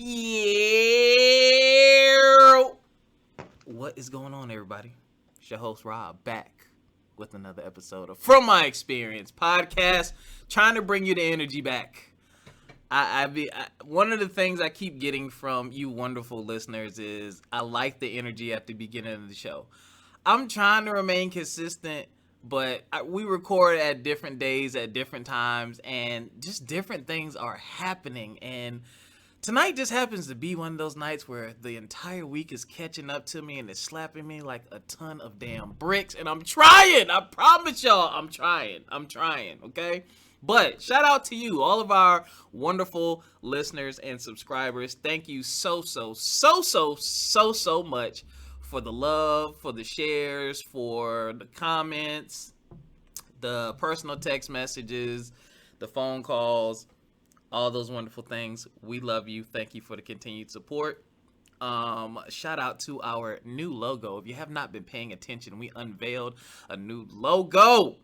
Yeah. What is going on, everybody? It's your host, Rob, back with another episode of From My Experience podcast, trying to bring you the energy back. One of the things I keep getting from you wonderful listeners is I like the energy at the beginning of the show. I'm trying to remain consistent, but we record at different days at different times, and just different things are happening. And tonight just happens to be one of those nights where the entire week is catching up to me and it's slapping me like a ton of damn bricks. And I'm trying. I promise y'all, I'm trying. Okay? But shout out to you, all of our wonderful listeners and subscribers. Thank you so much for the love, for the shares, for the comments, the personal text messages, the phone calls, all those wonderful things. We love you. Thank you for the continued support. Shout out to our new logo. If you have not been paying attention, we unveiled a new logo.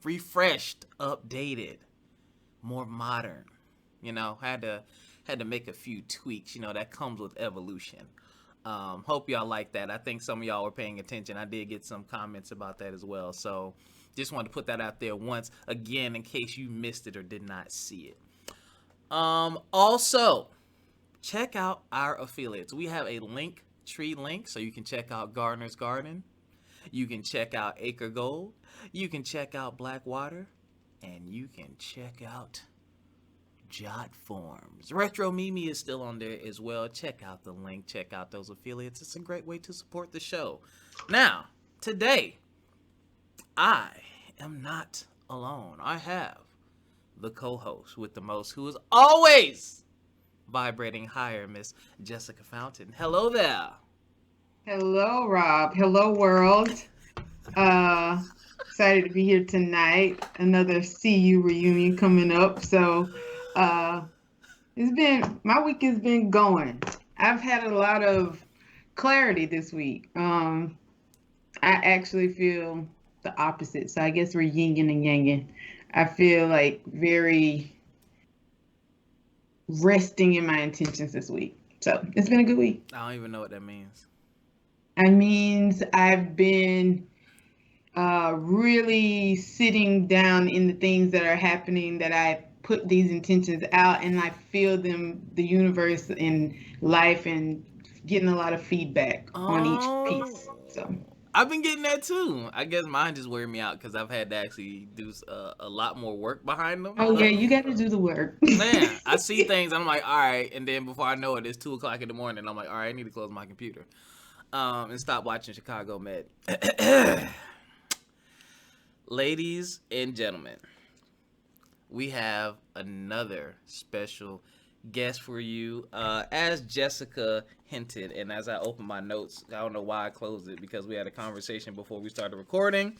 Refreshed, updated, more modern. You know, had to make a few tweaks. You know, that comes with evolution. Hope y'all like that. I think some of y'all were paying attention. I did get some comments about that as well. So just wanted to put that out there once again in case you missed it or did not see it. Also, check out our affiliates. We have a Linktree link, so you can check out Gardener's Garden. You can check out Acre Gold. You can check out Blackwater. And you can check out Jot Forms. Retro Mimi is still on there as well. Check out the link. Check out those affiliates. It's a great way to support the show. Now, today, I am not alone. I have the co-host with the most, who is always vibrating higher, Miss Jessica Fountain. Hello there. Hello, Rob. Hello, world. Excited to be here tonight. Another CU reunion coming up. So, my week has been going. I've had a lot of clarity this week. I actually feel the opposite. So I guess we're yin and yang. I feel like very resting in my intentions this week. So it's been a good week. I don't even know what that means. That means I've been really sitting down in the things that are happening, that I put these intentions out and I feel them, the universe and life, and getting a lot of feedback on each piece. So I've been getting that too. I guess mine just wear me out because I've had to actually do a lot more work behind them. Oh yeah, you got to do the work. Man, I see things and I'm like, all right, and then before I know it, it's 2:00 in the morning. I'm like, all right, I need to close my computer, and stop watching Chicago Med. Ladies and gentlemen, we have another special guest for you. As Jessica hinted, and as I open my notes, I don't know why I closed it, because we had a conversation before we started recording,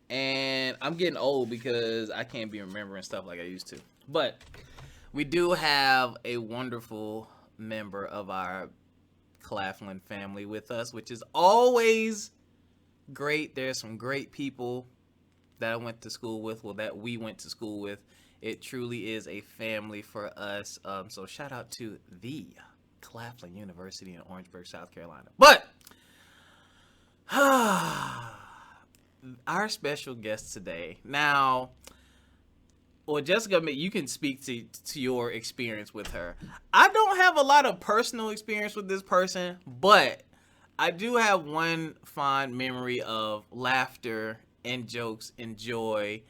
and I'm getting old because I can't be remembering stuff like I used to. But we do have a wonderful member of our Claflin family with us, which is always great. There's some great people that I went to school with, well, that we went to school with. It truly is a family for us. So shout out to the Claflin University in Orangeburg, South Carolina. But our special guest today. Now, well, Jessica, you can speak to your experience with her. I don't have a lot of personal experience with this person, but I do have one fond memory of laughter and jokes and joy.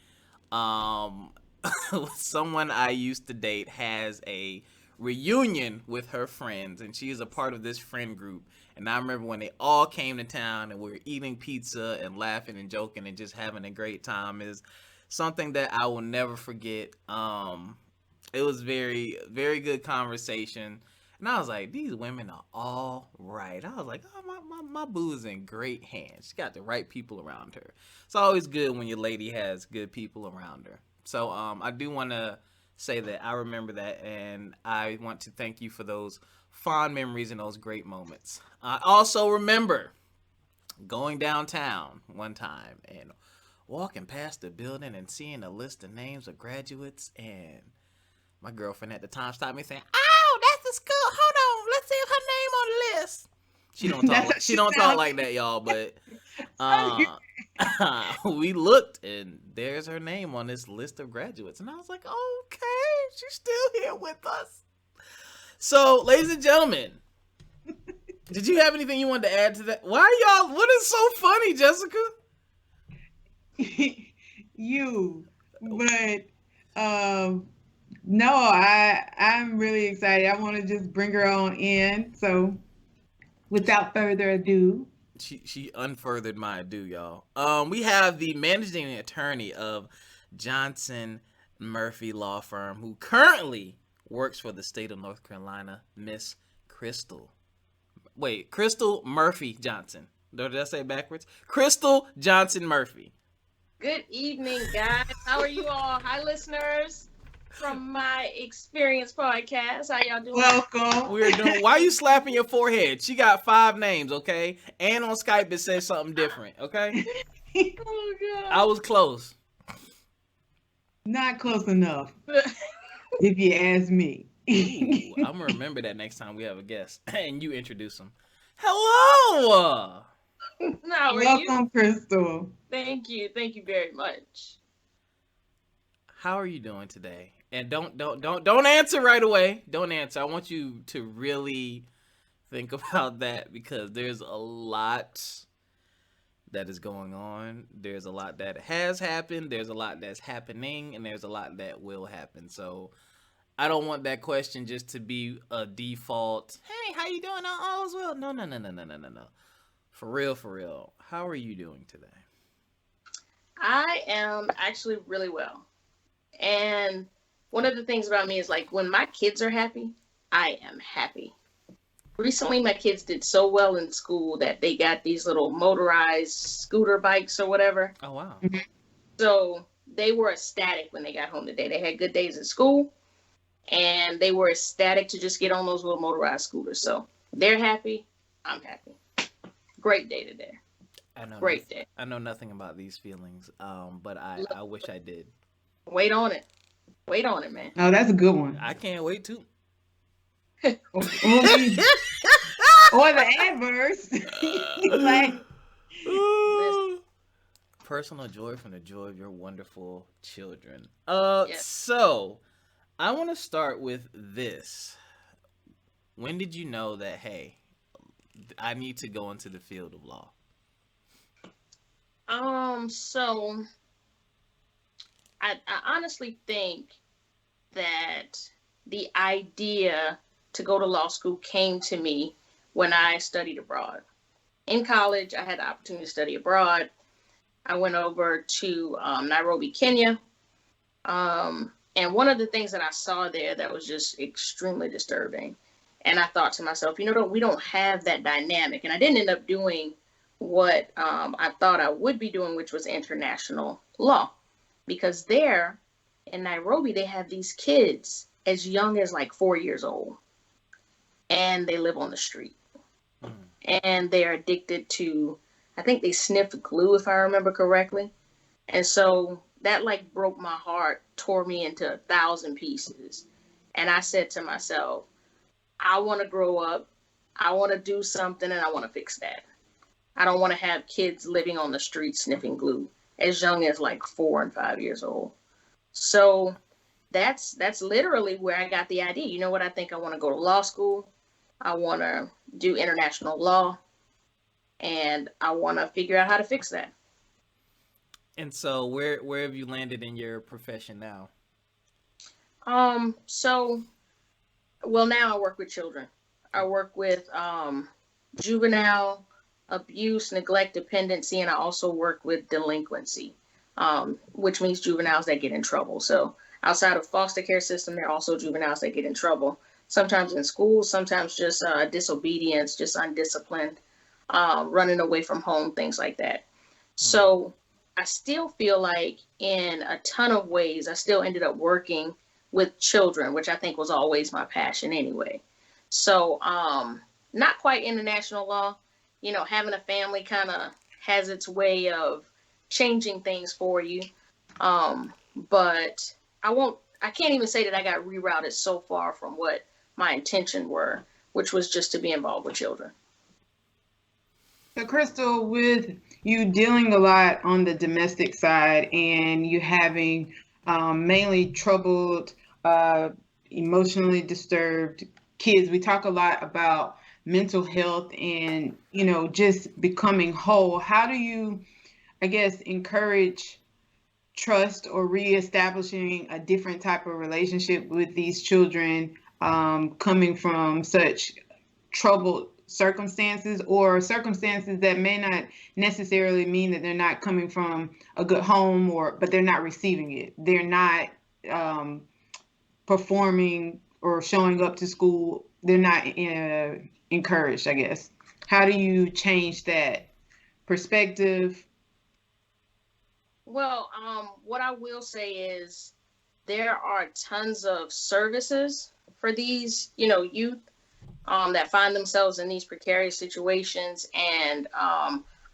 Someone I used to date has a reunion with her friends, and she is a part of this friend group. And I remember when they all came to town and we were eating pizza and laughing and joking and just having a great time. Is something that I will never forget. It was very, very good conversation. And I was like, these women are all right. I was like, oh, my boo is in great hands. She got the right people around her. It's always good when your lady has good people around her. So I do want to say that I remember that, and I want to thank you for those fond memories and those great moments. I also remember going downtown one time and walking past the building and seeing a list of names of graduates, and my girlfriend at the time stopped me saying, "Oh, that's after school. Hold on, let's see if her name on the list. She don't talk That's like what she she don't talk sounds like that, y'all. But like. uh, we looked, and there's her name on this list of graduates, and I was like, okay, she's still here with us. So, ladies and gentlemen, did you have anything you wanted to add to that? Why are y'all? What is so funny, Jessica? You, but no, I'm really excited. I want to just bring her on in. So, without further ado, She unfurthered my ado, y'all. We have the managing attorney of Johnson-Murphy law firm, who currently works for the state of North Carolina, Miss Krystal. Wait, Krystal Murphy Johnson. Did I say it backwards? Krystal Johnson-Murphy. Good evening, guys. How are you all? Hi, listeners from my experience podcast. How y'all doing? welcome. We're doing. Why are you slapping your forehead? She got 5 names, okay? And on Skype it says something different, okay? Oh, God. I was close. Not close enough, if you ask me. Ooh, I'm gonna remember that next time we have a guest and you introduce them. Hello. How are you? Welcome, Krystal. Thank you. Thank you very much. How are you doing today? And don't answer right away. Don't answer. I want you to really think about that because there's a lot that is going on. There's a lot that has happened. There's a lot that's happening, and there's a lot that will happen. So I don't want that question just to be a default. Hey, how you doing? All is well. No. For real. How are you doing today? I am actually really well. And one of the things about me is like when my kids are happy, I am happy. Recently, my kids did so well in school that they got these little motorized scooter bikes or whatever. Oh, wow. So they were ecstatic when they got home today. They had good days at school, and they were ecstatic to just get on those little motorized scooters. So they're happy. I'm happy. Great day today. Great day. I know nothing about these feelings, but I wish I did. Wait on it. Wait on it, man. Oh, that's a good one. I can't wait to. Or the adverse. Like, Personal joy from the joy of your wonderful children. Yes. So I want to start with this. When did you know that, hey, I need to go into the field of law? So I honestly think that the idea to go to law school came to me when I studied abroad. In college, I had the opportunity to study abroad. I went over to Nairobi, Kenya. And one of the things that I saw there that was just extremely disturbing. And I thought to myself, we don't have that dynamic. And I didn't end up doing what I thought I would be doing, which was international law. Because there in Nairobi, they have these kids as young as like 4 years old. And they live on the street. And they're addicted to, I think they sniff glue, if I remember correctly. And so that like broke my heart, tore me into 1,000 pieces. And I said to myself, I want to grow up. I want to do something and I want to fix that. I don't want to have kids living on the street sniffing glue as young as like 4 and 5 years old. So that's literally where I got the idea. You know what? I think I want to go to law school. I want to do international law. And I want to figure out how to fix that. And so where have you landed in your profession now? Well, now I work with children. I work with juvenile abuse, neglect, dependency, and I also work with delinquency, which means juveniles that get in trouble. So outside of foster care system, there are also juveniles that get in trouble, sometimes in school, sometimes just disobedience, just undisciplined, running away from home, things like that. So I still feel like in a ton of ways, I still ended up working with children, which I think was always my passion anyway. So not quite international law. Having a family kind of has its way of changing things for you. But I can't even say that I got rerouted so far from what my intention were, which was just to be involved with children. So, Krystal, with you dealing a lot on the domestic side and you having mainly troubled, uh, emotionally disturbed kids, we talk a lot about mental health and, just becoming whole. How do you, I guess, encourage trust or reestablishing a different type of relationship with these children coming from such troubled circumstances or circumstances that may not necessarily mean that they're not coming from a good home but they're not receiving it. They're not performing or showing up to school. They're not encouraged, I guess. How do you change that perspective? Well, what I will say is there are tons of services for these, youth that find themselves in these precarious situations. And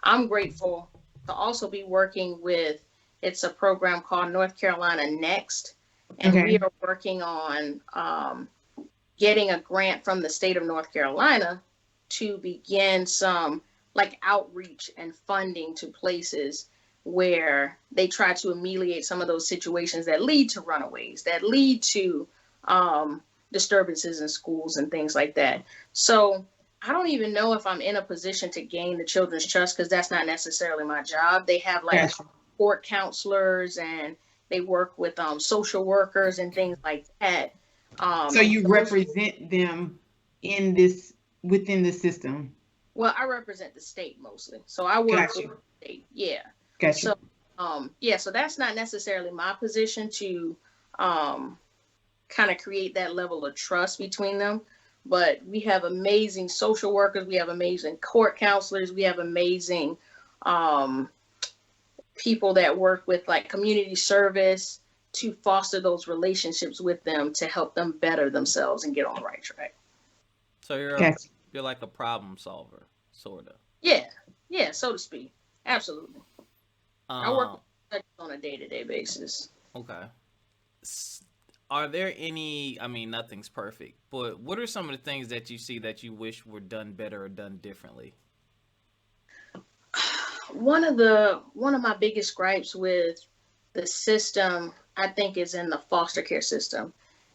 I'm grateful to also be working with, it's a program called North Carolina Next. And Okay. we are working on getting a grant from the state of North Carolina to begin some like outreach and funding to places where they try to ameliorate some of those situations that lead to runaways, that lead to disturbances in schools and things like that. So I don't even know if I'm in a position to gain the children's trust because that's not necessarily my job. They have like Gotcha. court counselors and they work with social workers and things like that. So you represent them within the system. Well, I represent the state mostly. So I work Gotcha. for the state. Yeah. Gotcha. So so that's not necessarily my position to kind of create that level of trust between them. But we have amazing social workers, we have amazing court counselors, we have amazing people that work with like community service to foster those relationships with them to help them better themselves and get on the right track. So Gotcha. you're like a problem solver, sort of. Yeah, so to speak. Absolutely. I work with such on a day-to-day basis. Okay. Are there any, I mean, nothing's perfect, but what are some of the things that you see that you wish were done better or done differently? One of my biggest gripes with the system, I think, is in the foster care system.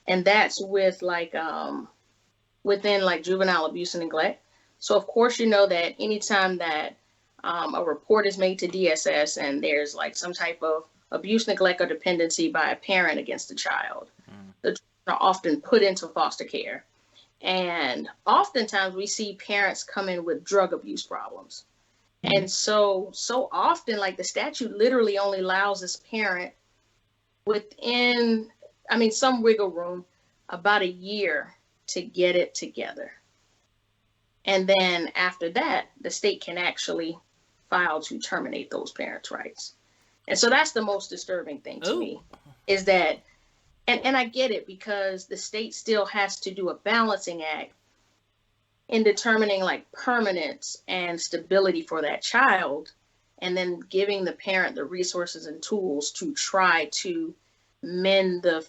And that's with like within like juvenile abuse and neglect. So of course you know that anytime that a report is made to DSS and there's like some type of abuse, neglect, or dependency by a parent against a child, the children are often put into foster care. And oftentimes we see parents come in with drug abuse problems. And so often, like the statute literally only allows this parent within, some wiggle room, about a year to get it together. And then after that, the state can actually file to terminate those parents' rights. And so that's the most disturbing thing to me is that, and I get it because the state still has to do a balancing act in determining like permanence and stability for that child, and then giving the parent the resources and tools to try to mend the,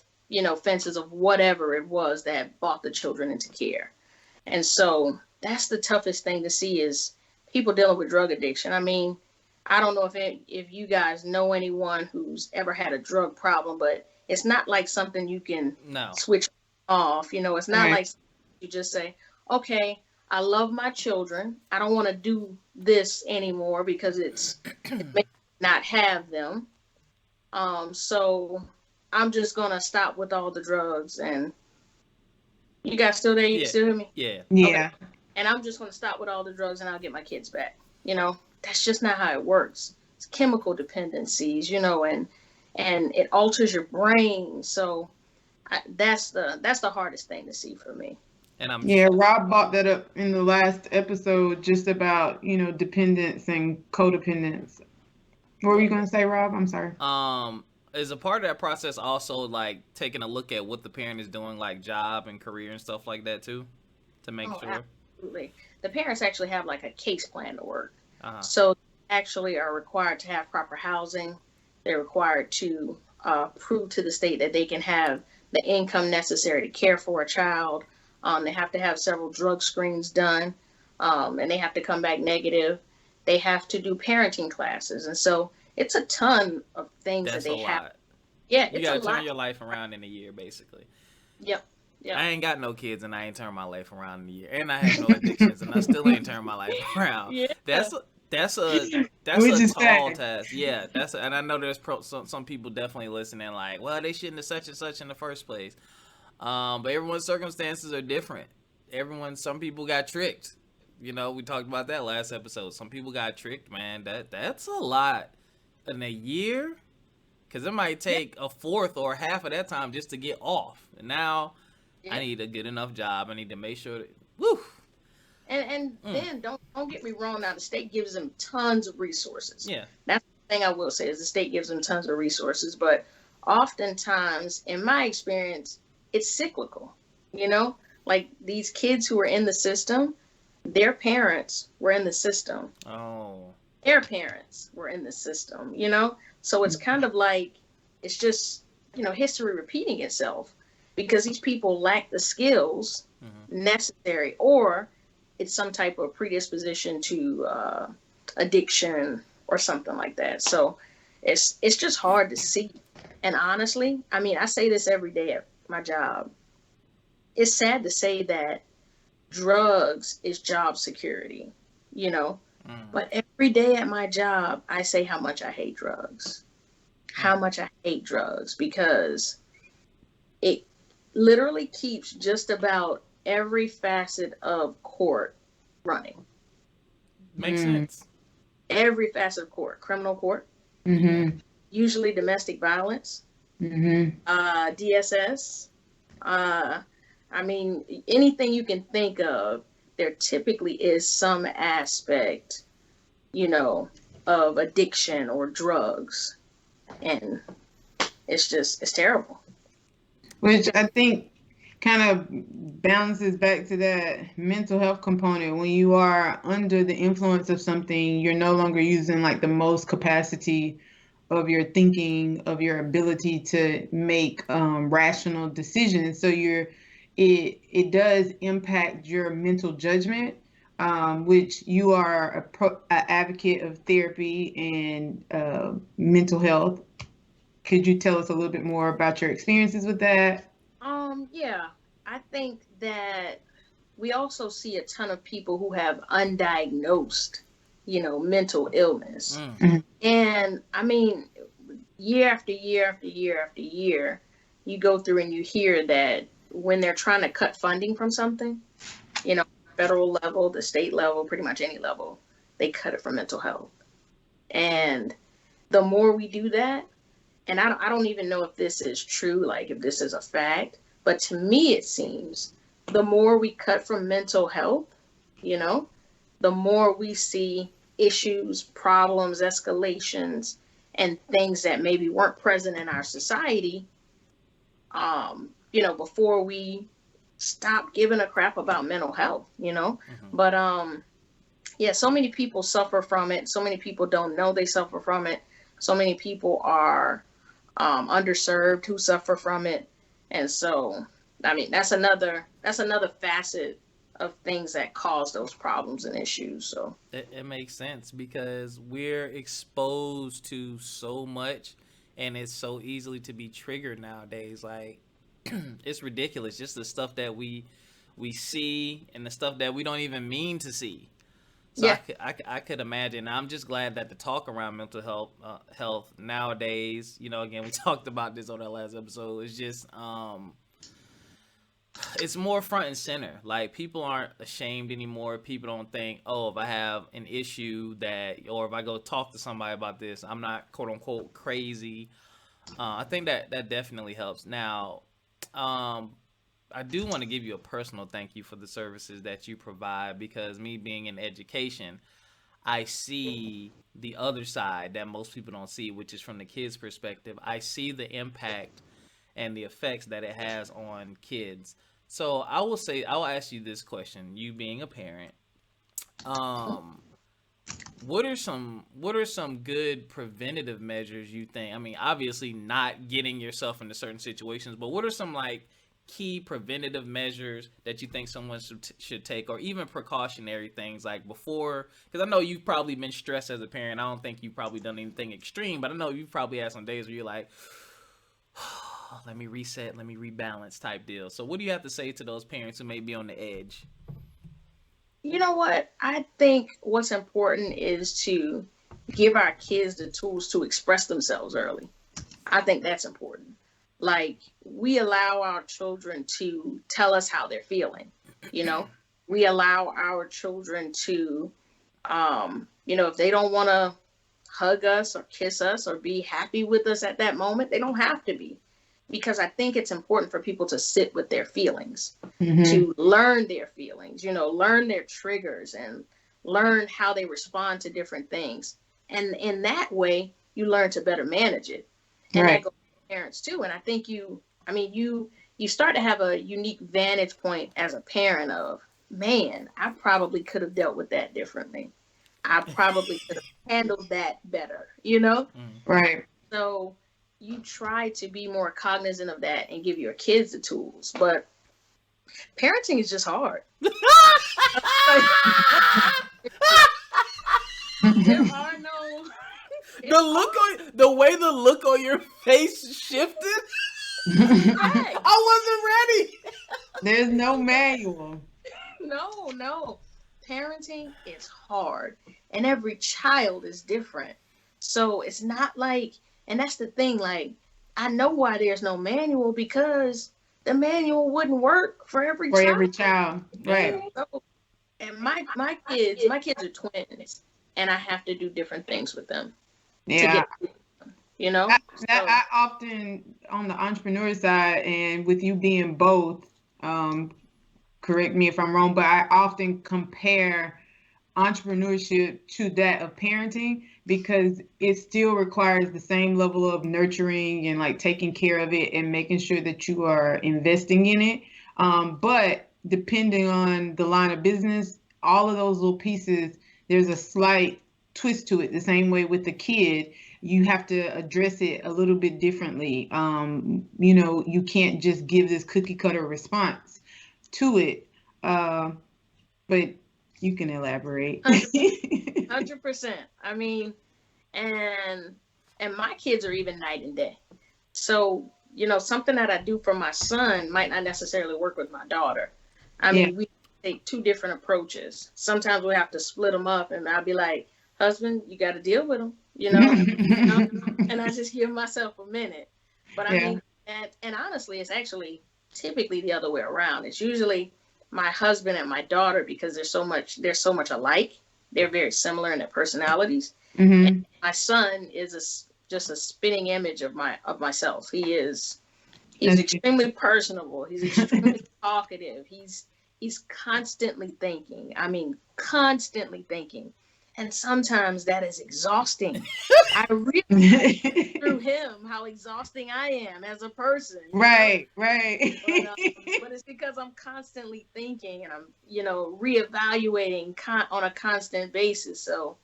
fences of whatever it was that brought the children into care. And so that's the toughest thing to see is people dealing with drug addiction. I mean, I don't know if you guys know anyone who's ever had a drug problem, but it's not like something you can switch off. It's not like you just say, okay, I love my children. I don't want to do this anymore because it may not have them. So I'm just going to stop with all the drugs. And you guys still there? You still hear me? Yeah. Yeah. Okay. And I'm just going to stop with all the drugs and I'll get my kids back. That's just not how it works. It's chemical dependencies, and it alters your brain. So that's the hardest thing to see for me. And Rob brought that up in the last episode just about, dependence and codependence. What were you going to say, Rob? I'm sorry. Is a part of that process also like taking a look at what the parent is doing, like job and career and stuff like that too, to make sure? Absolutely. The parents actually have like a case plan to work. So they actually are required to have proper housing. They're required to prove to the state that they can have the income necessary to care for a child. They have to have several drug screens done, and they have to come back negative. They have to do parenting classes, and so it's a ton of things that That's a they have. lot. Yeah, You it's a gotta turn lot. your life around in a year, basically. Yep, yep. I ain't got no kids, and I ain't turned my life around in a year, and I have no addictions, and I still ain't turned my life around. Yeah. That's a, that's a that's Which a is tall sad. task. Yeah, and I know there's some people definitely listening, like, well, they shouldn't have such and such in the first place. But everyone's circumstances are different. Some people got tricked. You know, we talked about that last episode. Some people got tricked, man. That's a lot in a year, because it might Yeah. take a fourth or half of that time just to get off. And now I Yeah. need a good enough job. I need to make sure that, woo. And then don't get me wrong. Now the state gives them tons of resources. Yeah. That's the thing I will say is the state gives them tons of resources, but oftentimes, in my experience, it's cyclical. You know, like these kids who are in the system, their parents were in the system. Oh. Their parents were in the system. You know, so it's kind of like it's just history repeating itself because these people lack the skills necessary, or it's some type of predisposition to addiction or something like that. So it's just hard to see. And honestly, I mean, I say this every day at my job. It's sad to say that drugs is job security, you know. But every day at my job, I say how much I hate drugs. How much I hate drugs because it literally keeps just about every facet of court running. Makes sense. Every facet of court, criminal court, Mm-hmm. usually domestic violence, Mm-hmm. DSS. I mean, anything you can think of, there typically is some aspect, of addiction or drugs. And it's terrible. Which I think kind of bounces back to that mental health component. When you are under the influence of something, you're no longer using like the most capacity of your thinking, of your ability to make rational decisions. So it does impact your mental judgment, which you are a advocate of therapy and mental health. Could you tell us a little bit more about your experiences with that? Yeah, I think that we also see a ton of people who have undiagnosed, mental illness. Mm. And I mean, year after year after year after year, you go through and you hear that when they're trying to cut funding from something, federal level, the state level, pretty much any level, they cut it from mental health. And the more we do that, and I don't even know if this is true, like if this is a fact, but to me it seems the more we cut from mental health, the more we see issues, problems, escalations, and things that maybe weren't present in our society, before we stop giving a crap about mental health. But yeah, so many people suffer from it. So many people don't know they suffer from it. So many people are underserved who suffer from it. And so, I mean, that's another facet of things that cause those problems and issues. So It makes sense because we're exposed to so much, and it's so easily to be triggered nowadays. Like, it's ridiculous. Just the stuff that we see and the stuff that we don't even mean to see. So yeah, I could imagine. I'm just glad that the talk around mental health nowadays, again, we talked about this on our last episode. It's just it's more front and center. Like, people aren't ashamed anymore. People don't think, oh, if I have an issue or if I go talk to somebody about this, I'm not quote unquote crazy. I think that definitely helps. Now, I do want to give you a personal thank you for the services that you provide, because me being in education, I see the other side that most people don't see, which is from the kids' perspective. I see the impact and the effects that it has on kids. So I'll ask you this question, you being a parent. What are some good preventative measures you think? I mean, obviously not getting yourself into certain situations, but what are some like key preventative measures that you think someone should take, or even precautionary things like before? Because I know you've probably been stressed as a parent. I don't think you've probably done anything extreme, but I know you've probably had some days where you're like, let me reset, let me rebalance type deal. So what do you have to say to those parents who may be on the edge? You know what? I think what's important is to give our kids the tools to express themselves early. I think that's important. Like, we allow our children to tell us how they're feeling. You know, we allow our children to, if they don't want to hug us or kiss us or be happy with us at that moment, they don't have to be. Because I think it's important for people to sit with their feelings, to learn their feelings, learn their triggers and learn how they respond to different things. And in that way, you learn to better manage it. And that goes to parents too. And I think you start to have a unique vantage point as a parent of, man, I probably could have dealt with that differently. I probably could have handled that better, Right. So you try to be more cognizant of that and give your kids the tools. But parenting is just hard. There are no... The way the look on your face shifted. I wasn't ready. There's no manual. No. Parenting is hard, and every child is different. So it's not like, and that's the thing, like, I know why there's no manual, because the manual wouldn't work for every child. Right. So, and my kids are twins, and I have to do different things with them. Yeah. I often, on the entrepreneur side, and with you being both, correct me if I'm wrong, but I often compare entrepreneurship to that of parenting, because it still requires the same level of nurturing and like taking care of it and making sure that you are investing in it. But depending on the line of business, all of those little pieces, there's a slight twist to it. The same way with the kid, you have to address it a little bit differently. You can't just give this cookie cutter response to it. But you can elaborate. 100%. I mean, and my kids are even night and day. So, something that I do for my son might not necessarily work with my daughter. I mean, we take two different approaches. Sometimes we have to split them up, and I'll be like, husband, you got to deal with them, and I just give myself a minute. But I mean, and honestly, it's actually typically the other way around. It's usually my husband and my daughter, because they're so much alike. They're very similar in their personalities. And my son is just a spitting image of myself. He's extremely personable. He's extremely talkative. He's constantly thinking. I mean, constantly thinking. And sometimes that is exhausting. I really through him how exhausting I am as a person. Right. But it's because I'm constantly thinking, and I'm, reevaluating on a constant basis. So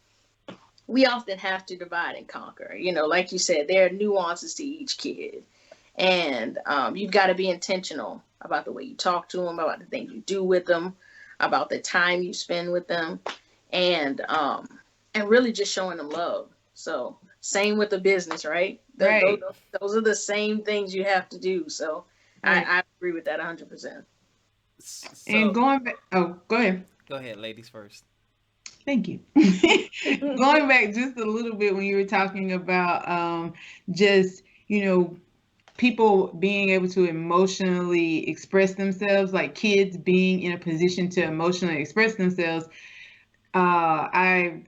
we often have to divide and conquer. Like you said, there are nuances to each kid. And you've got to be intentional about the way you talk to them, about the things you do with them, about the time you spend with them. And really just showing them love. So same with the business, right? Those are the same things you have to do. So I agree with that 100%. And going back, go ahead. Go ahead, ladies first. Thank you. Going back just a little bit when you were talking about just, people being able to emotionally express themselves, like kids being in a position to emotionally express themselves. I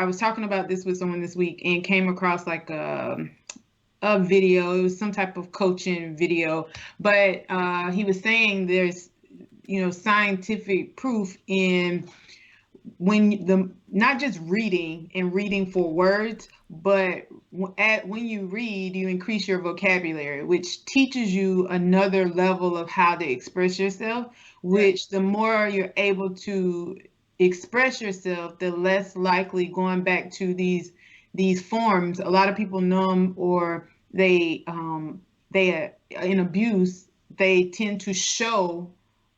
was talking about this with someone this week and came across like a video. It was some type of coaching video, but he was saying there's, scientific proof in not just reading for words, but when you read, you increase your vocabulary, which teaches you another level of how to express yourself, which the more you're able to express yourself, the less likely going back to these forms. A lot of people numb, or they in abuse, they tend to show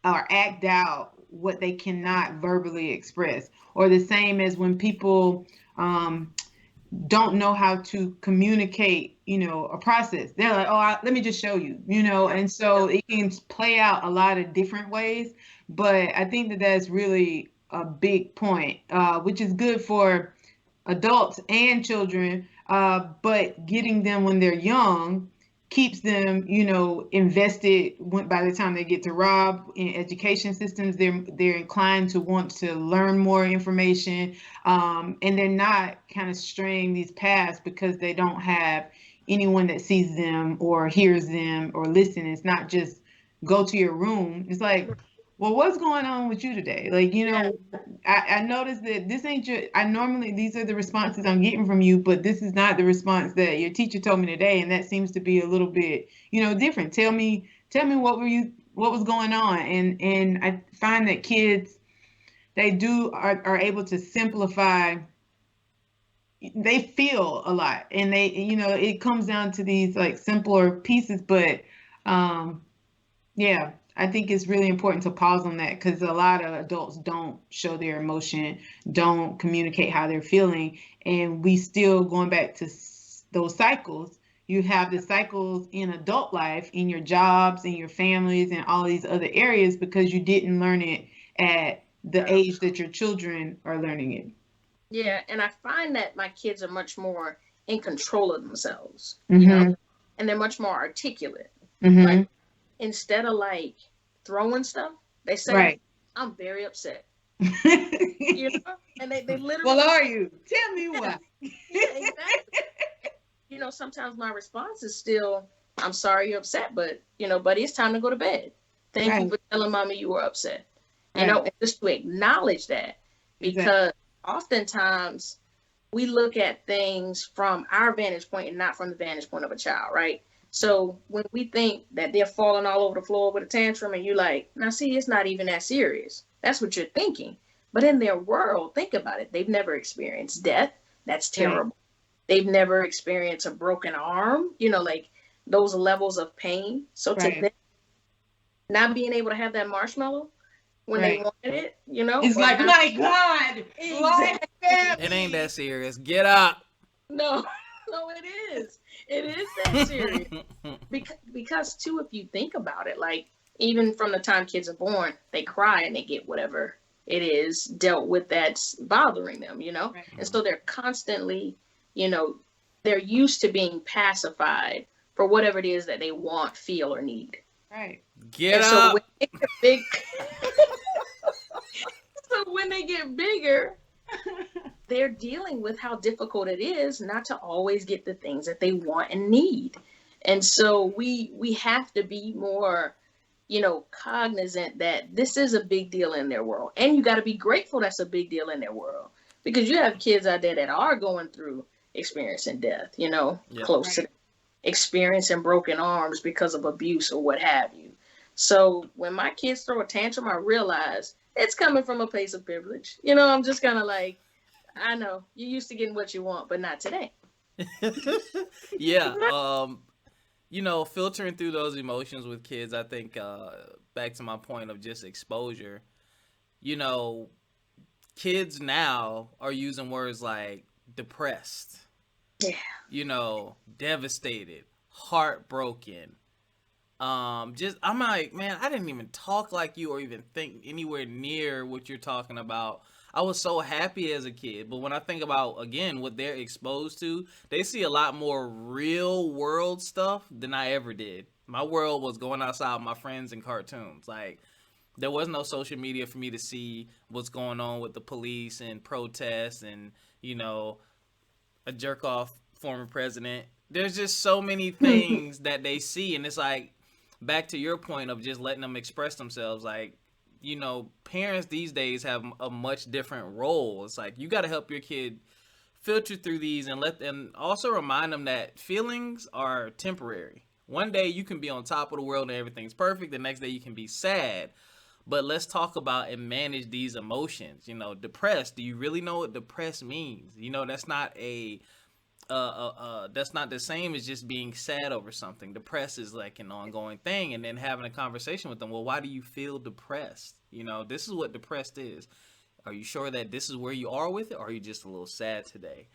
or act out what they cannot verbally express. Or the same as when people don't know how to communicate, a process. They're like, oh, let me just show you, and so it can play out a lot of different ways. But I think that that's really a big point, which is good for adults and children, but getting them when they're young keeps them, invested by the time they get to Rob in education systems. They're inclined to want to learn more information, and they're not kind of straying these paths because they don't have anyone that sees them or hears them or listen. It's not just go to your room. It's like, well, what's going on with you today? Like, I noticed that this ain't these are the responses I'm getting from you, but this is not the response that your teacher told me today. And that seems to be a little bit, different. Tell me what was going on. And I find that kids, they are able to simplify. They feel a lot, and it comes down to these like simpler pieces, but, yeah, I think it's really important to pause on that because a lot of adults don't show their emotion, don't communicate how they're feeling. And we still going back to those cycles. You have the cycles in adult life, in your jobs, in your families, and all these other areas because you didn't learn it at the age that your children are learning it. Yeah, and I find that my kids are much more in control of themselves, Mm-hmm. and they're much more articulate. Mm-hmm. Like, instead of like throwing stuff, they say, Right. I'm very upset. And they literally. Well, are you? Tell me why. Yeah, exactly. Sometimes my response is still, I'm sorry you're upset, but buddy, it's time to go to bed. Thank you for telling mommy you were upset. And just to acknowledge that, because oftentimes we look at things from our vantage point and not from the vantage point of a child, right? So when we think that they're falling all over the floor with a tantrum and you're like, now see, it's not even that serious. That's what you're thinking. But in their world, think about it. They've never experienced death. That's terrible. Right. They've never experienced a broken arm, like those levels of pain. So to them, not being able to have that marshmallow when they wanted it, It's like, my God. Exactly. It ain't that serious. Get up. No, it is. It is that serious. Because too, if you think about it, like even from the time kids are born, they cry and they get whatever it is dealt with that's bothering them, Right. And so they're constantly, they're used to being pacified for whatever it is that they want, feel, or need. Right. Get up. So when they get bigger, they're dealing with how difficult it is not to always get the things that they want and need. And so we have to be more, cognizant that this is a big deal in their world. And you got to be grateful that's a big deal in their world. Because you have kids out there that are going through experiencing death, close to experiencing broken arms because of abuse or what have you. So when my kids throw a tantrum, I realize it's coming from a place of privilege. I'm just kind of like, I know you're used to getting what you want, but not today. Yeah. Filtering through those emotions with kids, I think, back to my point of just exposure, kids now are using words like depressed, devastated, heartbroken. I'm like, man, I didn't even talk like you or even think anywhere near what you're talking about. I was so happy as a kid, but when I think about, again, what they're exposed to, they see a lot more real world stuff than I ever did. My world was going outside with my friends and cartoons. Like, there was no social media for me to see what's going on with the police and protests and, a jerk-off former president. There's just so many things that they see, and it's like, back to your point of just letting them express themselves, like, parents these days have a much different role. It's like, you got to help your kid filter through these and let them also remind them that feelings are temporary. One day you can be on top of the world and everything's perfect. The next day you can be sad. But let's talk about and manage these emotions. Depressed. Do you really know what depressed means? That's not a that's not the same as just being sad over something. Depressed is like an ongoing thing, and then having a conversation with them. Well, why do you feel depressed? You know, this is what depressed is. Are you sure that this is where you are with it, or are you just a little sad today?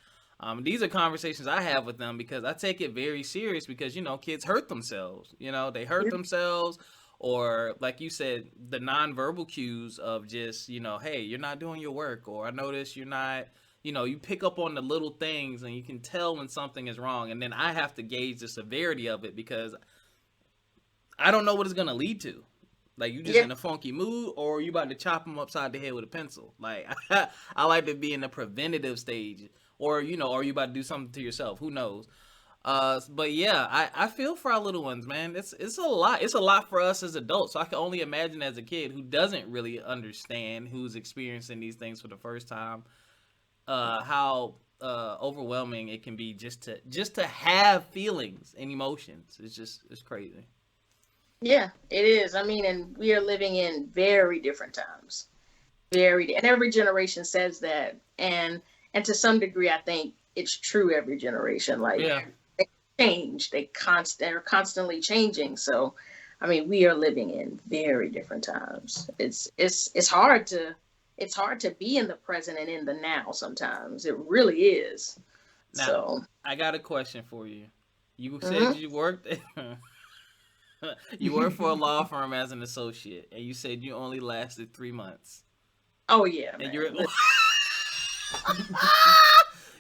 These are conversations I have with them because I take it very serious because, you know, kids hurt themselves. You know, they hurt themselves, or like you said, the nonverbal cues of just, you know, hey, you're not doing your work, or I notice you're not, you know, you pick up on the little things and you can tell when something is wrong. And then I have to gauge the severity of it because I don't know what it's going to lead to. Like, you just in a funky mood, or you about to chop them upside the head with a pencil. Like, I like to be in the preventative stage, or, you know, or you about to do something to yourself. Who knows? But yeah, I feel for our little ones, man. It's a lot. It's a lot for us as adults. So I can only imagine as a kid who doesn't really understand, who's experiencing these things for the first time, how overwhelming it can be just to have feelings and emotions. It's crazy. Yeah, it is. I mean, and we are living in very different times. And every generation says that. And to some degree, I think it's true every generation. Like, they change. They're constantly changing. So, I mean, we are living in very different times. It's hard to be in the present and in the now sometimes. It really is. Now, so I got a question for you. You said you worked you worked for a law firm as an associate, and you said you only lasted 3 months. Oh yeah, and man. You're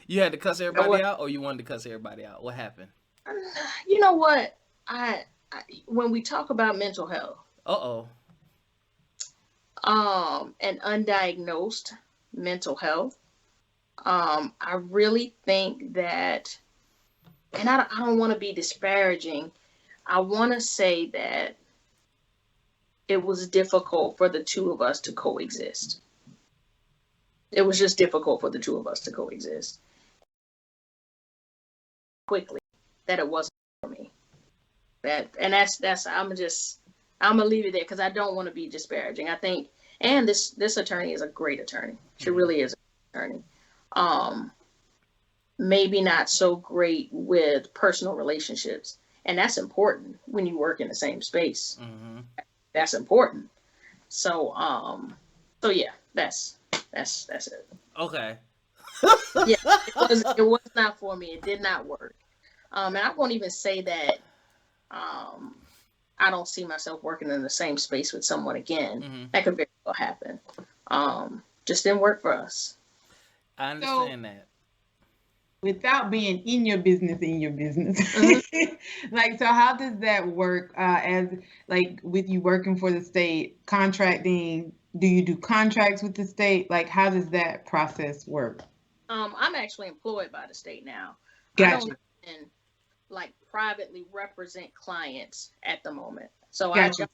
you had to cuss everybody out, or you wanted to cuss everybody out? What happened? You know what? I when we talk about mental health, and undiagnosed mental health, I really think that, and I don't want to be disparaging. I want to say that it was difficult for the two of us to coexist. It was just difficult for the two of us to coexist. Quickly, that it wasn't for me. That's I'm gonna leave it there because I don't want to be disparaging. I think, and this attorney is a great attorney. She really is an attorney. Maybe not so great with personal relationships, and that's important when you work in the same space. That's important. So yeah, that's it. Okay. Yeah, it was not for me. It did not work. And I won't even say that I don't see myself working in the same space with someone again. That could very well happen. Just didn't work for us. I understand that. Without being in your business, like, so how does that work, as like with you working for the state, contracting? Do you do contracts with the state? Like, how does that process work? I'm actually employed by the state now. Gotcha. I don't even like privately represent clients at the moment. So Gotcha.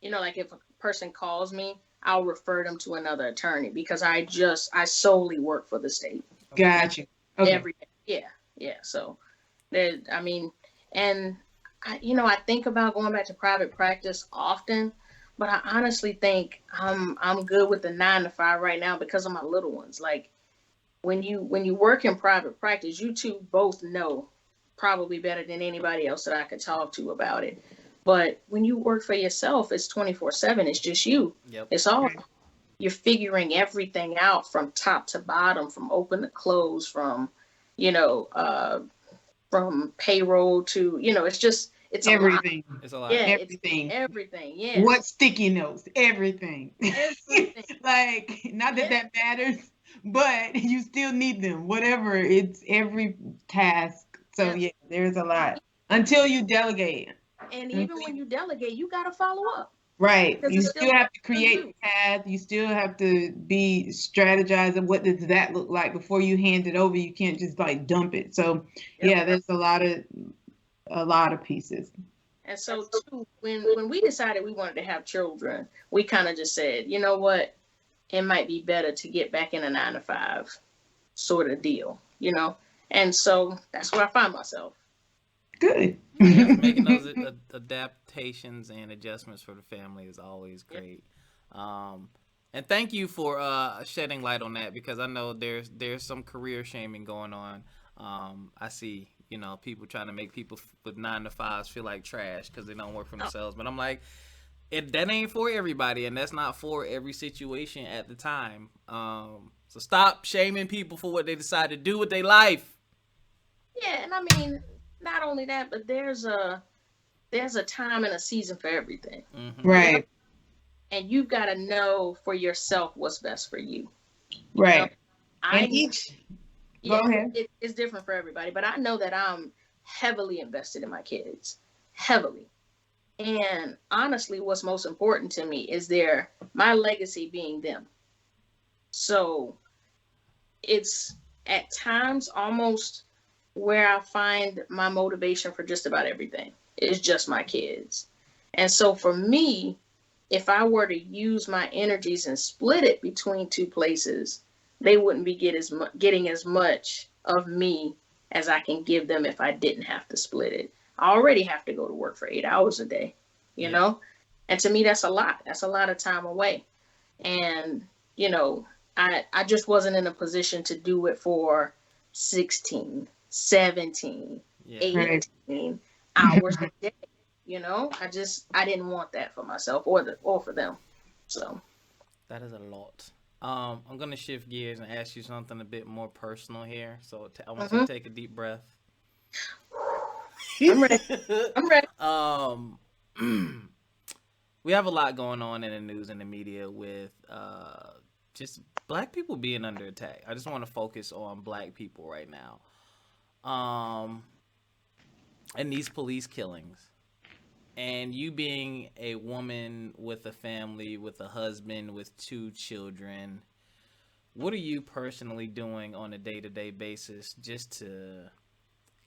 like if a person calls me, I'll refer them to another attorney because I solely work for the state. Gotcha. Okay. Every day. Yeah. So I mean, and I think about going back to private practice often, but I honestly think I'm good with the 9 to 5 right now because of my little ones. Like when you work in private practice, you two both know probably better than anybody else that I could talk to about it. But when you work for yourself, it's 24/7. It's just you. Yep. It's all you're figuring everything out from top to bottom, from open to close, from from payroll to it's everything. It's a lot. Yeah, everything. Everything. Yeah. What sticky notes? Everything. Everything. Like, not that matters, but you still need them. Whatever. It's every task. So yeah, there's a lot until you delegate. And even when you delegate, you got to follow up. Right. You still have to create the path. You still have to be strategizing. What does that look like before you hand it over? You can't just like dump it. So yeah, there's a lot of pieces. And so too, when we decided we wanted to have children, we kind of just said, you know what, it might be better to get back in a 9 to 5 sort of deal, And so that's where I find myself. Good. Making those adaptations and adjustments for the family is always great. And thank you for shedding light on that, because I know there's some career shaming going on I see, people trying to make people with 9 to 5s feel like trash because they don't work for Oh, themselves. But I'm like, that ain't for everybody, and that's not for every situation at the time. So stop shaming people for what they decide to do with their life. yeah, and I mean, not only that, but there's a time and a season for everything. Mm-hmm. You know, Right. and you've got to know for yourself what's best for you. You know, Right. And I each, go yeah, ahead. it's different for everybody, but I know that I'm heavily invested in my kids, heavily. And honestly, what's most important to me is my legacy being them. So it's at times almost where I find my motivation for just about everything. It's just my kids. And so for me, if I were to use my energies and split it between two places, they wouldn't be getting as much of me as I can give them if I didn't have to split it. I already have to go to work for 8 hours a day, you Yeah. know? And to me, that's a lot. That's a lot of time away. And, you know, I just wasn't in a position to do it for 16, 17, Yeah. Right. 18 hours a day. I didn't want that for myself or for them. So That is a lot. I'm gonna shift gears and ask you something a bit more personal here. So I want you to mhm. take a deep breath. I'm ready. I'm ready. um, we have a lot going on in the news and the media with just black people being under attack. I just want to focus on black people right now. Um, and these police killings. And you being a woman with a family, with a husband, with 2 children, what are you personally doing on a day-to-day basis just to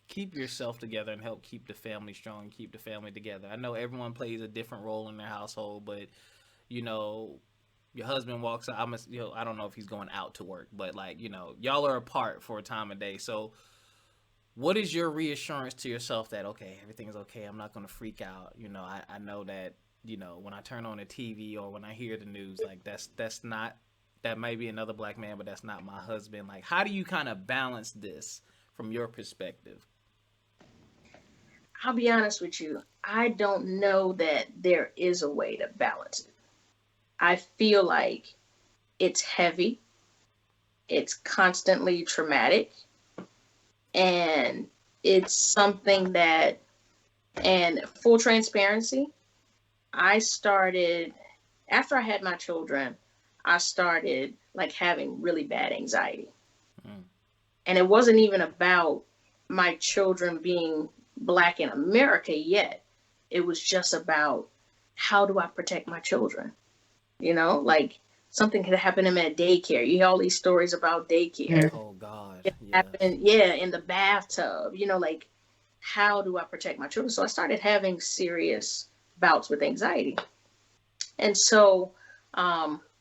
keep yourself together and help keep the family strong, keep the family together? I know everyone plays a different role in their household, but you know, your husband walks out. I don't know if he's going out to work, but like, y'all are apart for a time of day. So what is your reassurance to yourself that, okay, everything's okay, I'm not going to freak out? I know that, when I turn on the TV or when I hear the news, like that's not, that might be another black man, but that's not my husband. Like, how do you kind of balance this from your perspective? I'll be honest with you. I don't know that there is a way to balance it. I feel like it's heavy, it's constantly traumatic, and it's something that, and full transparency, I started, after I had my children, I started like having really bad anxiety. Mm. And it wasn't even about my children being black in America yet. It was just about, how do I protect my children? Like something could happen to them at daycare. You hear all these stories about daycare. Mm. Oh God, It yes. happened, yeah, in the bathtub. Like, how do I protect my children? So I started having serious bouts with anxiety. And so,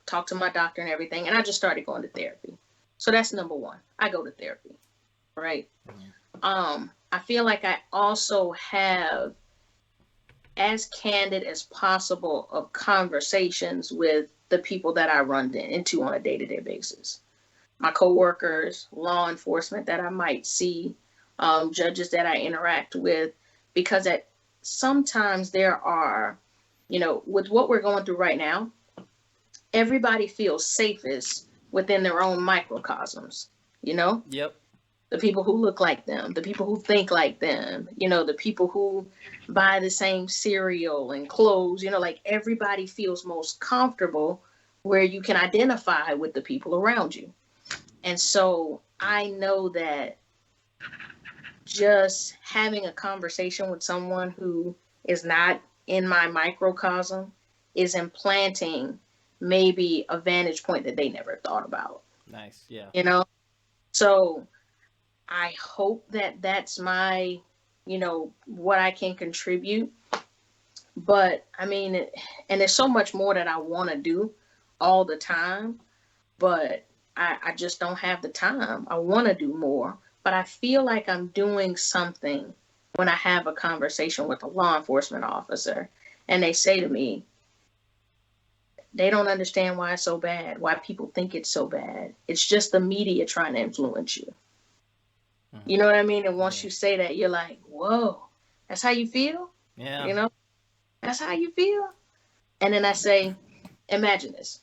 talked to my doctor and everything, and I just started going to therapy. So that's number one. I go to therapy, right? Mhm. I feel like I also have as candid as possible of conversations with the people that I run into on a day-to-day basis. My coworkers, law enforcement that I might see, judges that I interact with, because sometimes there are, with what we're going through right now, everybody feels safest within their own microcosms, you know? Yep. The people who look like them, the people who think like them, the people who buy the same cereal and clothes, like everybody feels most comfortable where you can identify with the people around you. And so I know that just having a conversation with someone who is not in my microcosm is implanting maybe a vantage point that they never thought about, Nice. Yeah. you know? So I hope that that's my, what I can contribute. But I mean, and there's so much more that I want to do all the time, but I just don't have the time. I want to do more, but I feel like I'm doing something when I have a conversation with a law enforcement officer and they say to me, they don't understand why it's so bad, why people think it's so bad. It's just the media trying to influence you. Mm. You know what I mean? And once Yeah. you say that, you're like, whoa, that's how you feel? Yeah. You know, that's how you feel? And then I say, imagine this.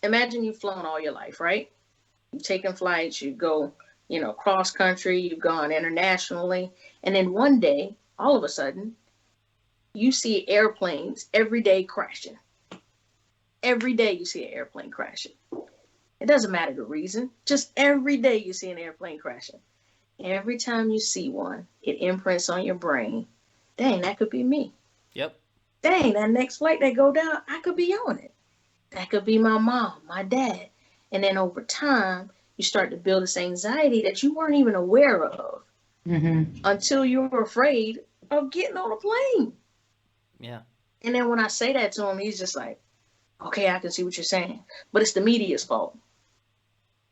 Imagine you've flown all your life, right? You've taken flights, you go, cross country, you've gone internationally. And then one day, all of a sudden, you see airplanes every day crashing. Every day you see an airplane crashing. It doesn't matter the reason. Just every day you see an airplane crashing. Every time you see one, it imprints on your brain. Dang, that could be me. Yep. Dang, that next flight that go down, I could be on it. That could be my mom, my dad. And then over time, you start to build this anxiety that you weren't even aware of until you were afraid of getting on a plane. Yeah. And then when I say that to him, he's just like, okay, I can see what you're saying. But it's the media's fault.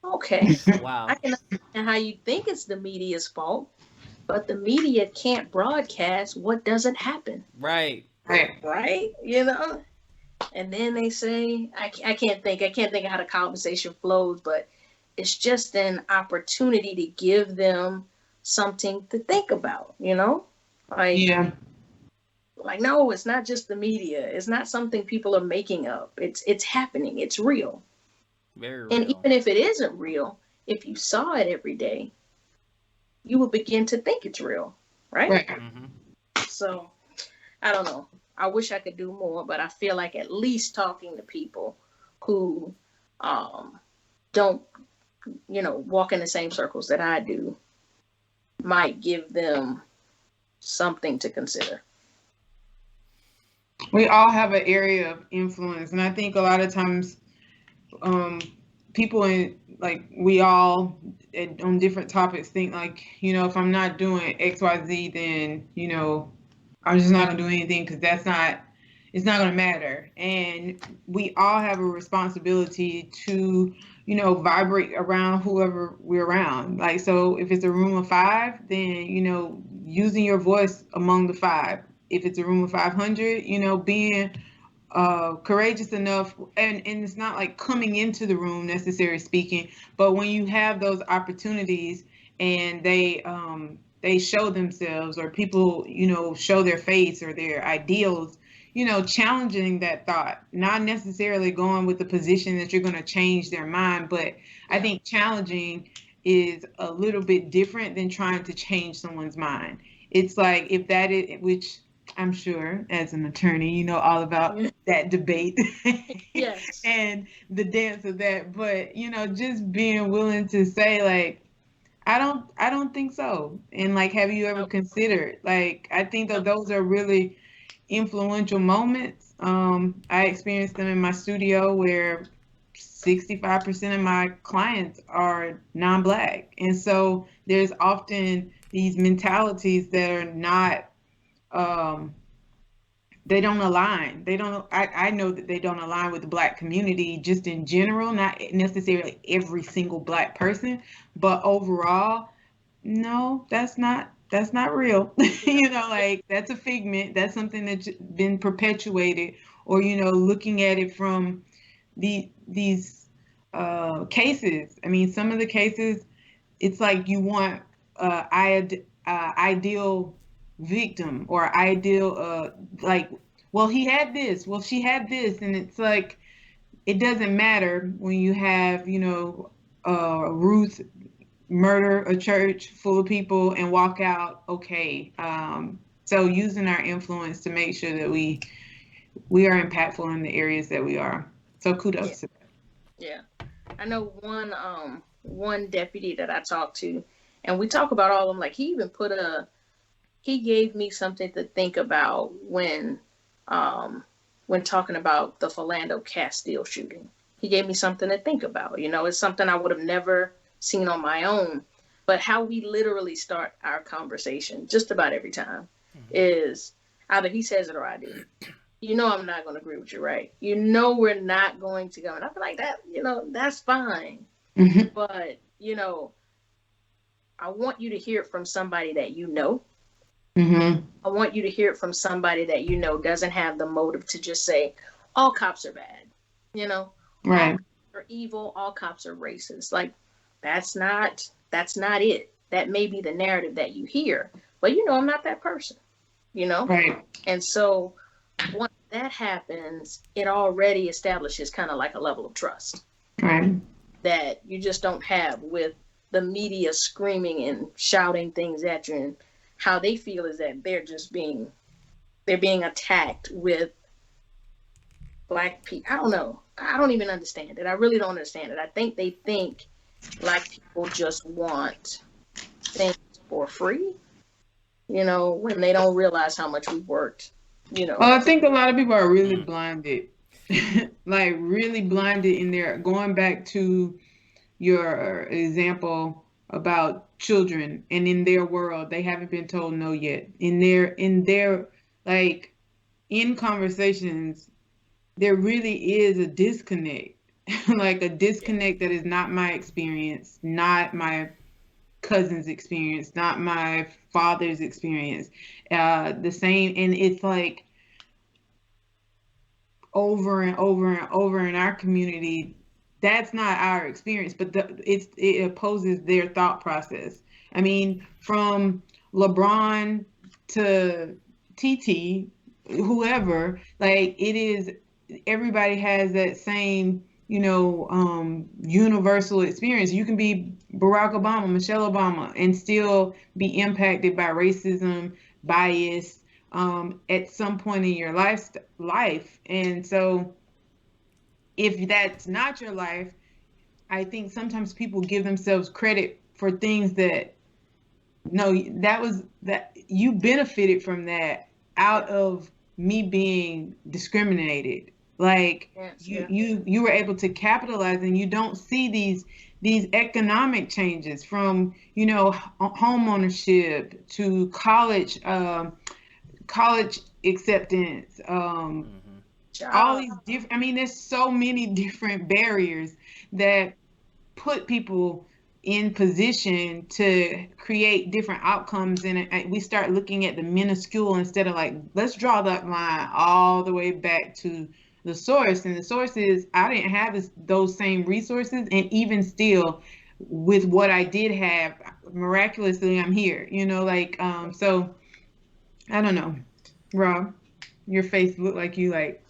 Okay. Wow. I can understand how you think it's the media's fault, but the media can't broadcast what doesn't happen. Right. Right? And then they say, I can't think of how the conversation flows, but it's just an opportunity to give them something to think about, Yeah. Like, no, it's not just the media. It's not something people are making up. It's happening. It's real. Very And real. even if it isn't real, if you saw it every day, you will begin to think it's real, right? Right. Mm-hmm. So, I don't know. I wish I could do more, but I feel like at least talking to people who don't, walk in the same circles that I do might give them something to consider. We all have an area of influence, and I think a lot of times people we all on different topics think like, if I'm not doing XYZ, then I'm just not gonna do anything because it's not gonna matter. And we all have a responsibility to vibrate around whoever we're around. Like, so if it's a room of 5, then using your voice among the 5. If it's a room of 500, being courageous enough, and it's not like coming into the room necessarily speaking, but when you have those opportunities and they show themselves, or people show their face or their ideals, challenging that thought, not necessarily going with the position that you're going to change their mind, but I think challenging is a little bit different than trying to change someone's mind. It's like, if that is, which I'm sure as an attorney, all about that debate Yes. and the dance of that. But, just being willing to say, like, I don't think so. And like, have you ever considered, like, I think that those are really influential moments. I experienced them in my studio where 65% of my clients are non-Black. And so there's often these mentalities that are not, they don't align. I know that they don't align with the Black community just in general, not necessarily every single Black person, but overall, no, that's not real. Like, that's a figment. That's something that's been perpetuated, or looking at it from these cases. I mean, some of the cases, it's like you want ideal victim, or ideal like, well, he had this, well, she had this, and it's like, it doesn't matter when you have Ruth murder a church full of people and walk out okay. So using our influence to make sure that we are impactful in the areas that we are. So kudos to that. Yeah. I know one deputy that I talked to, and we talk about all of them. Like, he gave me something to think about when talking about the Philando Castile shooting. He gave me something to think about. It's something I would have never seen on my own. But how we literally start our conversation just about every time is either he says it or I do. I'm not going to agree with you, right? We're not going to go. And I feel like that, that's fine. Mm-hmm. But, I want you to hear it from somebody that you know. Mm-hmm. I want you to hear it from somebody that doesn't have the motive to just say, all cops are bad. Right. All cops are evil. All cops are racist. Like, that's not it. that may be the narrative that you hear. But I'm not that person, Right. And so once that happens, it already establishes kind of like a level of trust. Right. That you just don't have with the media screaming and shouting things at you, and how they feel is that they're being attacked with Black people. I don't know. I don't even understand it. I really don't understand it. I think they think Black people just want things for free, when they don't realize how much we've worked, Well, I think a lot of people are really blinded, like really blinded in their, going back to your example about children, and in their world, they haven't been told no yet. In their, like, in conversations, there really is a disconnect, like a disconnect that is not my experience, not my cousin's experience, not my father's experience. The same, and it's like over and over and over in our community, that's not our experience, but it opposes their thought process. I mean, from LeBron to TT, whoever, like, it is, everybody has that same, universal experience. You can be Barack Obama, Michelle Obama, and still be impacted by racism, bias, at some point in your life. And so if that's not your life, I think sometimes people give themselves credit for things that, no, that you benefited from that out of me being discriminated. Like, yes, you were able to capitalize, and you don't see these economic changes from, home ownership to college acceptance, all these different, I mean, there's so many different barriers that put people in position to create different outcomes, and we start looking at the minuscule instead of, like, let's draw that line all the way back to the source. And the source is, I didn't have those same resources, and even still, with what I did have, miraculously I'm here, so I don't know. Rob, your face looked like you, like,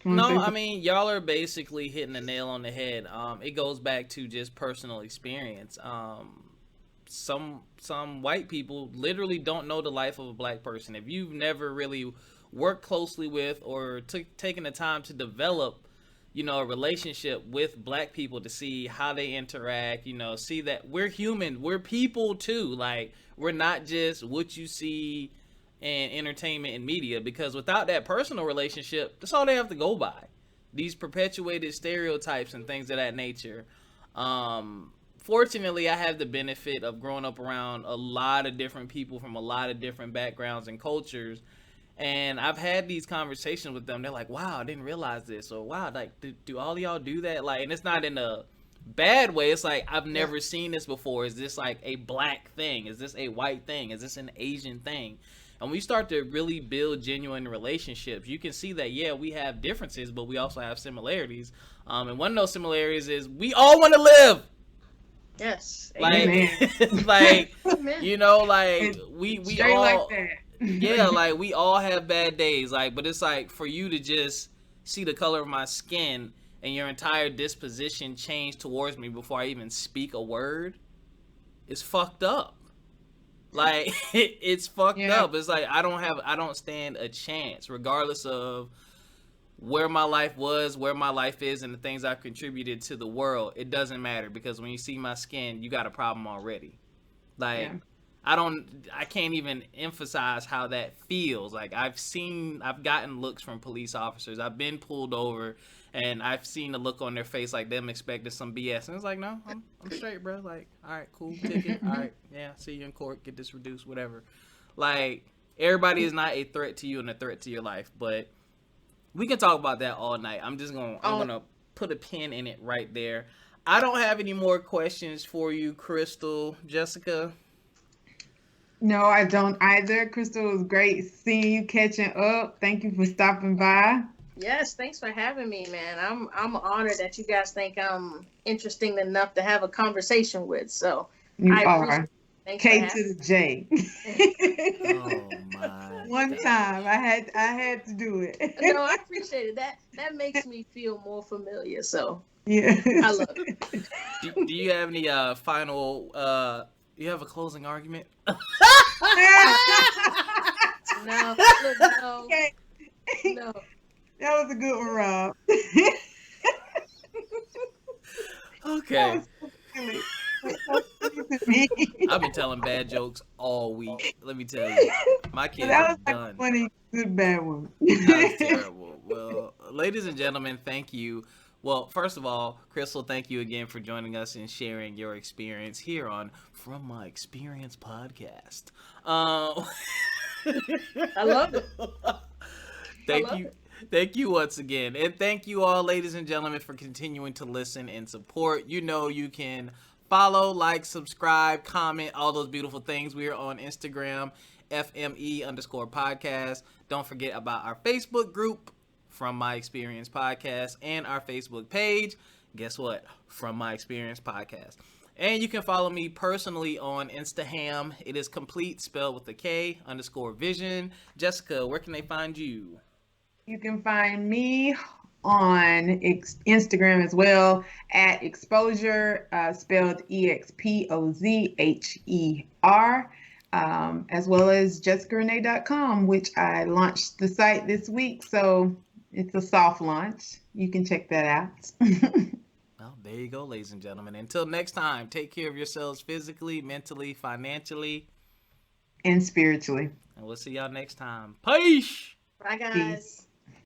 No, I mean, y'all are basically hitting the nail on the head. It goes back to just personal experience. Some white people literally don't know the life of a Black person. If you've never really worked closely with or taken the time to develop, a relationship with Black people to see how they interact, see that we're human, we're people too. Like, we're not just what you see and entertainment and media, because without that personal relationship, that's all they have to go by. These perpetuated stereotypes and things of that nature. Fortunately, I have the benefit of growing up around a lot of different people from a lot of different backgrounds and cultures, and I've had these conversations with them. They're like, wow, I didn't realize this, or wow, like, do all of y'all do that? Like, and it's not in a bad way. It's like, I've never seen this before. Is this like a Black thing? Is this a white thing? Is this an Asian thing? And we start to really build genuine relationships, you can see that, yeah, we have differences, but we also have similarities. And one of those similarities is we all want to live. Yes. Like, like, like, we all, like that. Yeah, like, we all have bad days. Like, but it's like, for you to just see the color of my skin and your entire disposition change towards me before I even speak a word is fucked up. Like, it's fucked up. It's like, I don't stand a chance, regardless of where my life was, where my life is, and the things I've contributed to the world. It doesn't matter, because when you see my skin, you got a problem already. Like, I can't even emphasize how that feels. Like, I've gotten looks from police officers. I've been pulled over, and I've seen the look on their face like them expecting some BS. And it's like, no, I'm straight, bro. Like, all right, cool, ticket. All right, yeah, see you in court. Get this reduced, whatever. Like, everybody is not a threat to you and a threat to your life. But we can talk about that all night. I'm gonna put a pin in it right there. I don't have any more questions for you, Krystal. Jessica? No, I don't either. Krystal, it was great seeing you, catching up. Thank you for stopping by. Yes, thanks for having me, man. I'm honored that you guys think I'm interesting enough to have a conversation with. So You are. Thanks for K having to the J. Oh my One God. time I had to do it. No, I appreciate it. That makes me feel more familiar. So Yeah. I love it. Do you have any final you have a closing argument? No, look, no, Okay. no. That was a good one, Rob. That Okay. was so silly. That's so silly to me. I've been telling bad jokes all week. Let me tell you. My But kids that are was like a done. funny, good, bad one. That was terrible. Well, ladies and gentlemen, thank you. Well, first of all, Krystal, thank you again for joining us and sharing your experience here on From My Experience podcast. Uh, I love it. I thank love you. it. Thank you once again. And thank you all, ladies and gentlemen, for continuing to listen and support. You know you can follow, like, subscribe, comment, all those beautiful things. We are on Instagram, FME_podcast. Don't forget about our Facebook group, From My Experience Podcast, and our Facebook page. Guess what? From My Experience Podcast. And you can follow me personally on Instaham. It is complete, spelled with a K, _vision. Jessica, where can they find you? You can find me on Instagram as well at exposure, spelled EXPOZHER, as well as jessicarenee.com, which I launched the site this week. So it's a soft launch. You can check that out. Well, there you go, ladies and gentlemen. Until next time, take care of yourselves physically, mentally, financially, And spiritually. and we'll see y'all next time. Peace! Bye, guys. Peace.